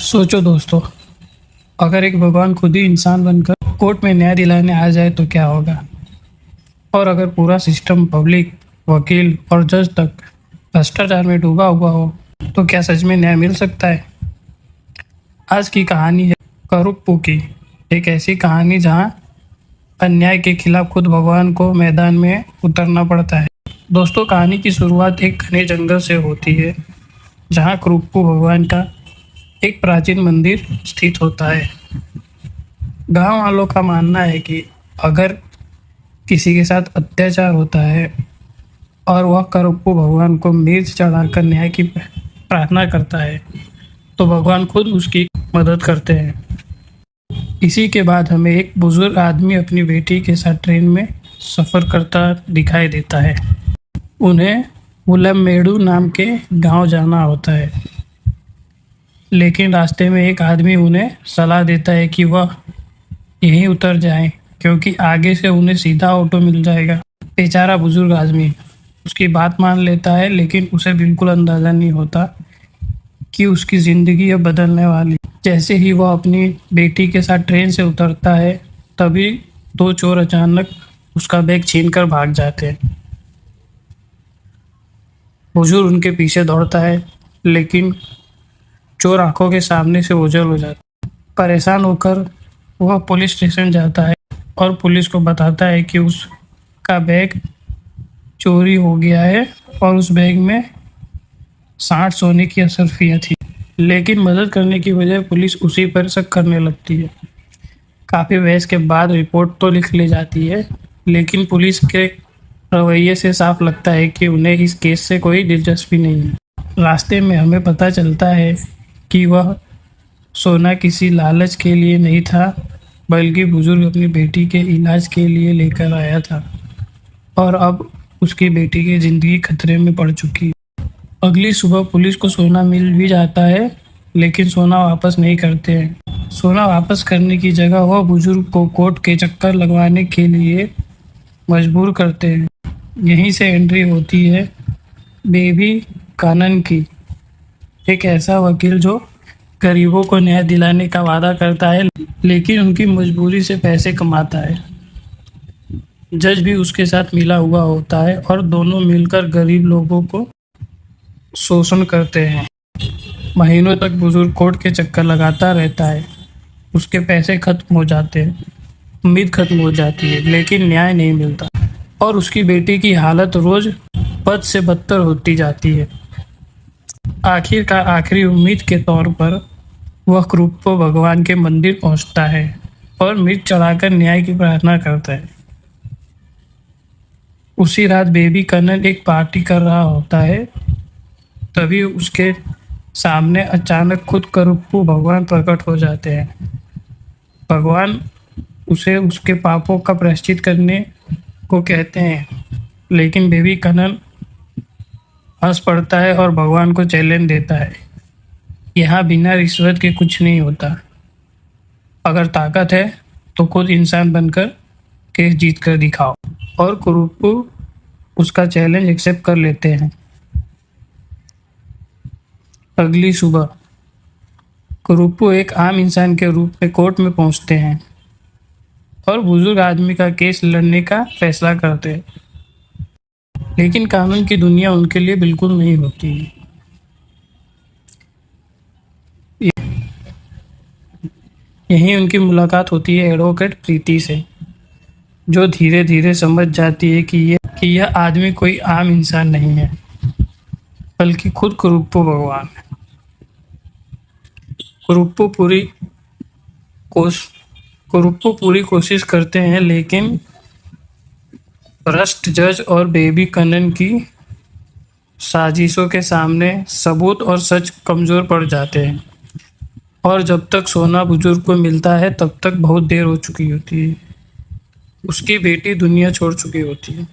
सोचो दोस्तों, अगर एक भगवान खुद ही इंसान बनकर कोर्ट में न्याय दिलाने आ जाए तो क्या होगा। और अगर पूरा सिस्टम, पब्लिक, वकील और जज तक भ्रष्टाचार में डूबा हुआ हो तो क्या सच में न्याय मिल सकता है। आज की कहानी है करुप्पू की, एक ऐसी कहानी जहां अन्याय के खिलाफ खुद भगवान को मैदान में उतरना पड़ता है। दोस्तों, कहानी की शुरुआत एक घने जंगल से होती है जहां करुप्पू भगवान का एक प्राचीन मंदिर स्थित होता है। गांव वालों का मानना है कि अगर किसी के साथ अत्याचार होता है और वह करुप्पू भगवान को मिर्च चढ़ाकर न्याय की प्रार्थना करता है तो भगवान खुद उसकी मदद करते हैं। इसी के बाद हमें एक बुजुर्ग आदमी अपनी बेटी के साथ ट्रेन में सफ़र करता दिखाई देता है। उन्हें उलममेडू नाम के गांव जाना होता है, लेकिन रास्ते में एक आदमी उन्हें सलाह देता है कि वह यहीं उतर जाएं क्योंकि आगे से उन्हें सीधा ऑटो मिल जाएगा। बेचारा बुजुर्ग आदमी उसकी बात मान लेता है, लेकिन उसे बिल्कुल अंदाज़ा नहीं होता कि उसकी ज़िंदगी अब बदलने वाली। जैसे ही वह अपनी बेटी के साथ ट्रेन से उतरता है, तभी दो चोर अचानक उसका बैग छीनकर भाग जाते हैं। बुजुर्ग उनके पीछे दौड़ता है, लेकिन चोर आंखों के सामने से ओझल हो जाता है। परेशान होकर वह पुलिस स्टेशन जाता है और पुलिस को बताता है कि उसका बैग चोरी हो गया है और उस बैग में 60 सोने की अशर्फियाँ थी। लेकिन मदद करने की बजाय पुलिस उसी पर शक करने लगती है। काफ़ी बहस के बाद रिपोर्ट तो लिख ली जाती है, लेकिन पुलिस के रवैये से साफ लगता है कि उन्हें इस केस से कोई दिलचस्पी नहीं है। रास्ते में हमें पता चलता है कि वह सोना किसी लालच के लिए नहीं था, बल्कि बुजुर्ग अपनी बेटी के इलाज के लिए लेकर आया था और अब उसकी बेटी की ज़िंदगी खतरे में पड़ चुकी है। अगली सुबह पुलिस को सोना मिल भी जाता है, लेकिन सोना वापस नहीं करते हैं। सोना वापस करने की जगह वह बुजुर्ग को कोर्ट के चक्कर लगवाने के लिए मजबूर करते हैं। यहीं से एंट्री होती है बेबी कानन की, एक ऐसा वकील जो गरीबों को न्याय दिलाने का वादा करता है, लेकिन उनकी मजबूरी से पैसे कमाता है। जज भी उसके साथ मिला हुआ होता है और दोनों मिलकर गरीब लोगों को शोषण करते हैं। महीनों तक बुजुर्ग कोर्ट के चक्कर लगाता रहता है। उसके पैसे खत्म हो जाते हैं, उम्मीद खत्म हो जाती है, लेकिन न्याय नहीं मिलता और उसकी बेटी की हालत रोज बद से बदतर होती जाती है। आखिरकार आखिरी उम्मीद के तौर पर वह करुप्पू भगवान के मंदिर पहुंचता है और मिर्च चढ़ाकर न्याय की प्रार्थना करता है। उसी रात बेबी कन्नन एक पार्टी कर रहा होता है, तभी उसके सामने अचानक खुद करुप्पू भगवान प्रकट हो जाते हैं। भगवान उसे उसके पापों का प्रायश्चित करने को कहते हैं, लेकिन बेबी कन्नन हंस पड़ता है और भगवान को चैलेंज देता है, यहाँ बिना रिश्वत के कुछ नहीं होता। अगर ताकत है तो खुद इंसान बनकर केस जीत कर दिखाओ। और करुप्पू उसका चैलेंज एक्सेप्ट कर लेते हैं। अगली सुबह करुप्पू एक आम इंसान के रूप में कोर्ट में पहुंचते हैं और बुजुर्ग आदमी का केस लड़ने का फैसला करते हैं, लेकिन कानून की दुनिया उनके लिए बिल्कुल नहीं होती। यहीं उनकी मुलाकात होती है एडवोकेट प्रीति से, जो धीरे धीरे समझ जाती है कि यह आदमी कोई आम इंसान नहीं है, बल्कि खुद करुप्पू भगवान है। करुप्पू पूरी कोशिश करते हैं, लेकिन भ्रष्ट जज और बेबी कन्नन की साजिशों के सामने सबूत और सच कमज़ोर पड़ जाते हैं और जब तक सोना बुजुर्ग को मिलता है तब तक बहुत देर हो चुकी होती है। उसकी बेटी दुनिया छोड़ चुकी होती है।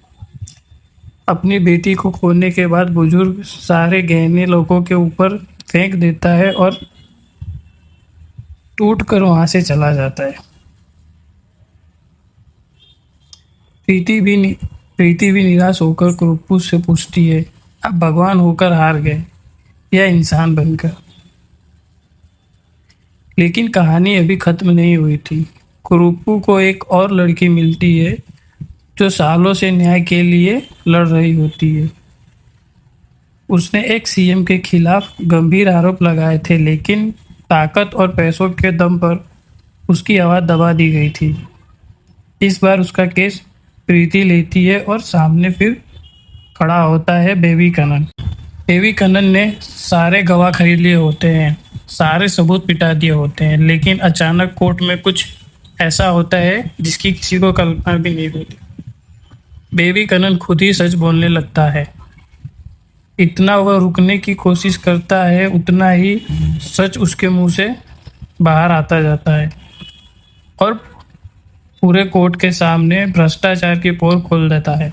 अपनी बेटी को खोने के बाद बुजुर्ग सारे गहने लोगों के ऊपर फेंक देता है और टूटकर वहां से चला जाता है। प्रीति भी निराश होकर करुप्पू से पूछती है, अब भगवान होकर हार गए या इंसान बनकर। लेकिन कहानी अभी खत्म नहीं हुई थी। कुरुप्पू को एक और लड़की मिलती है जो सालों से न्याय के लिए लड़ रही होती है। उसने एक सीएम के खिलाफ गंभीर आरोप लगाए थे, लेकिन ताकत और पैसों के दम पर उसकी आवाज़ दबा दी गई थी। इस बार उसका केस प्रीति लेती है और सामने फिर खड़ा होता है बेबी कनन। बेबी कनन ने सारे गवाह खरीद लिए होते हैं, सारे सबूत पिटा दिए होते हैं, लेकिन अचानक कोर्ट में कुछ ऐसा होता है जिसकी किसी को कल्पना भी नहीं होती। बेबी कनन खुद ही सच बोलने लगता है। इतना वह रुकने की कोशिश करता है, उतना ही सच उसके मुंह से बाहर आता जाता है और पूरे कोर्ट के सामने भ्रष्टाचार की पोल खोल देता है।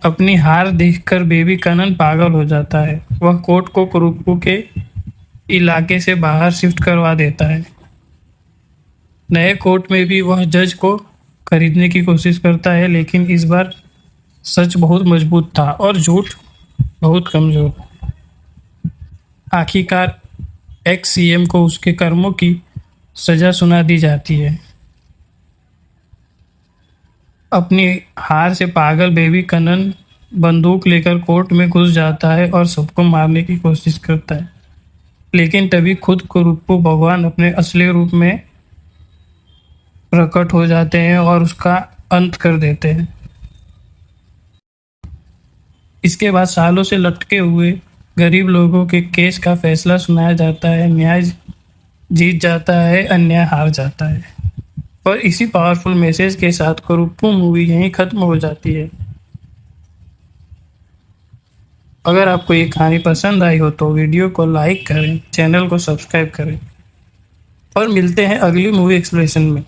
अपनी हार देखकर बेबी कनन पागल हो जाता है। वह कोर्ट को कुरुप्पू के इलाके से बाहर शिफ्ट करवा देता है। नए कोर्ट में भी वह जज को खरीदने की कोशिश करता है, लेकिन इस बार सच बहुत मजबूत था और झूठ बहुत कमजोर। आखिरकार एक्स सीएम को उसके कर्मों की सजा सुना दी जाती है। अपनी हार से पागल बेबी कनन बंदूक लेकर कोर्ट में घुस जाता है और सबको मारने की कोशिश करता है, लेकिन तभी खुद कुरुप्पू भगवान अपने असली रूप में प्रकट हो जाते हैं और उसका अंत कर देते हैं। इसके बाद सालों से लटके हुए गरीब लोगों के केस का फैसला सुनाया जाता है। न्याय जीत जाता है, अन्याय हार जाता है। और इसी पावरफुल मैसेज के साथ कुरुप्पू मूवी यहीं खत्म हो जाती है। अगर आपको ये कहानी पसंद आई हो तो वीडियो को लाइक करें, चैनल को सब्सक्राइब करें और मिलते हैं अगली मूवी एक्सप्लेनेशन में।